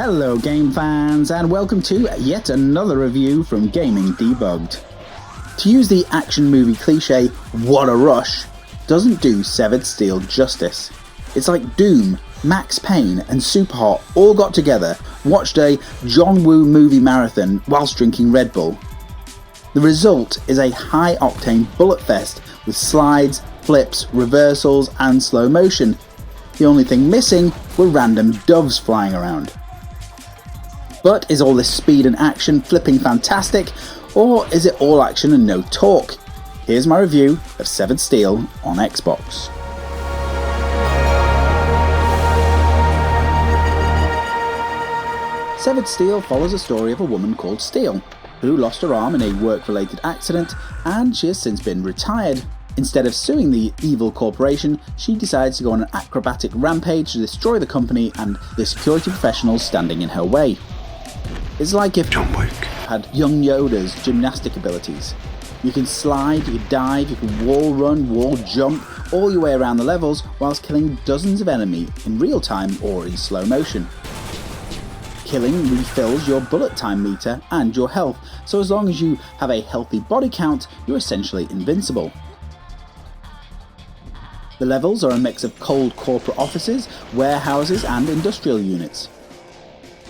Hello game fans, and welcome to yet another review from Gaming Debugged. To use the action movie cliche, "what a rush," doesn't do Severed Steel justice. It's like Doom, Max Payne and Superhot all got together, watched a John Woo movie marathon whilst drinking Red Bull. The result is a high-octane bullet fest with slides, flips, reversals and slow motion. The only thing missing were random doves flying around. But is all this speed and action flipping fantastic, or is it all action and no talk? Here's my review of Severed Steel on Xbox. Severed Steel follows a story of a woman called Steel, who lost her arm in a work-related accident, and she has since been retired. Instead of suing the evil corporation, she decides to go on an acrobatic rampage to destroy the company and the security professionals standing in her way. It's like if John Wick had young Yoda's gymnastic abilities. You can slide, you can dive, you can wall run, wall jump, all your way around the levels whilst killing dozens of enemies in real time or in slow motion. Killing refills your bullet time meter and your health, so as long as you have a healthy body count, you're essentially invincible. The levels are a mix of cold corporate offices, warehouses and industrial units.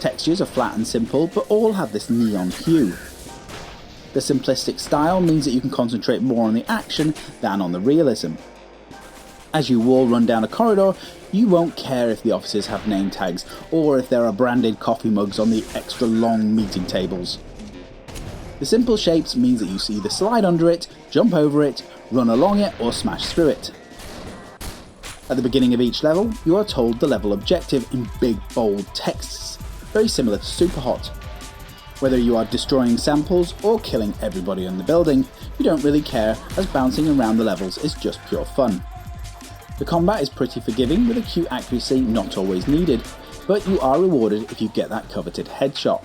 Textures are flat and simple, but all have this neon hue. The simplistic style means that you can concentrate more on the action than on the realism. As you wall run down a corridor, you won't care if the offices have name tags or if there are branded coffee mugs on the extra long meeting tables. The simple shapes means that you either slide under it, jump over it, run along it or smash through it. At the beginning of each level, you are told the level objective in big bold texts, very similar to Superhot. Whether you are destroying samples or killing everybody in the building, you don't really care, as bouncing around the levels is just pure fun. The combat is pretty forgiving with acute accuracy not always needed, but you are rewarded if you get that coveted headshot.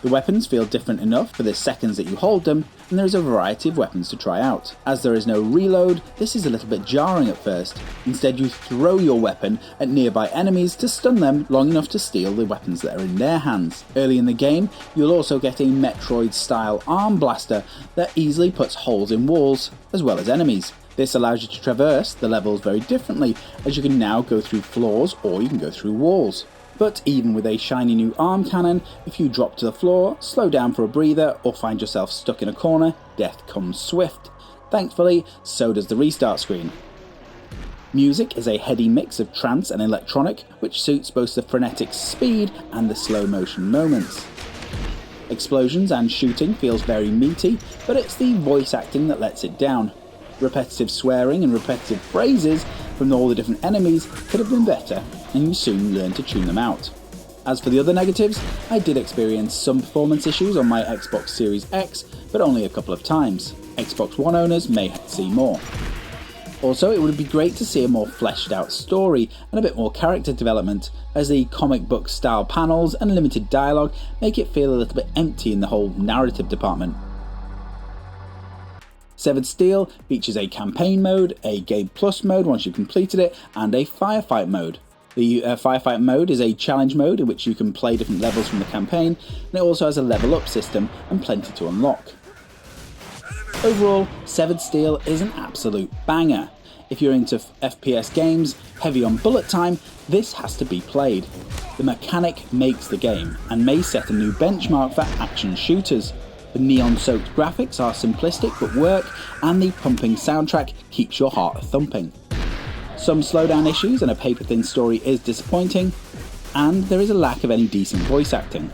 The weapons feel different enough for the seconds that you hold them, and there is a variety of weapons to try out. As there is no reload, this is a little bit jarring at first. Instead you throw your weapon at nearby enemies to stun them long enough to steal the weapons that are in their hands. Early in the game, you'll also get a Metroid style arm blaster that easily puts holes in walls as well as enemies. This allows you to traverse the levels very differently, as you can now go through floors or you can go through walls. But even with a shiny new arm cannon, if you drop to the floor, slow down for a breather, or find yourself stuck in a corner, death comes swift. Thankfully, so does the restart screen. Music is a heady mix of trance and electronic, which suits both the frenetic speed and the slow motion moments. Explosions and shooting feels very meaty, but it's the voice acting that lets it down. Repetitive swearing and repetitive phrases from all the different enemies could have been better, and you soon learn to tune them out. As for the other negatives, I did experience some performance issues on my Xbox Series X, but only a couple of times. Xbox One owners may see more. Also, it would be great to see a more fleshed out story and a bit more character development, as the comic book style panels and limited dialogue make it feel a little bit empty in the whole narrative department. Severed Steel features a campaign mode, a Game Plus mode once you've completed it, and a firefight mode. The firefight mode is a challenge mode in which you can play different levels from the campaign, and it also has a level up system and plenty to unlock. Overall, Severed Steel is an absolute banger. If you're into FPS games, heavy on bullet time, this has to be played. The mechanic makes the game, and may set a new benchmark for action shooters. The neon-soaked graphics are simplistic but work, and the pumping soundtrack keeps your heart thumping. Some slowdown issues and a paper-thin story is disappointing, and there is a lack of any decent voice acting.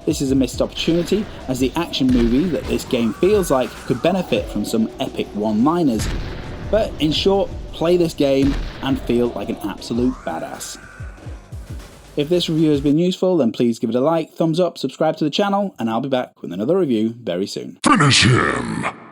This is a missed opportunity, as the action movie that this game feels like could benefit from some epic one-liners. But in short, play this game and feel like an absolute badass. If this review has been useful, then please give it a like, thumbs up, subscribe to the channel, and I'll be back with another review very soon. Finish him!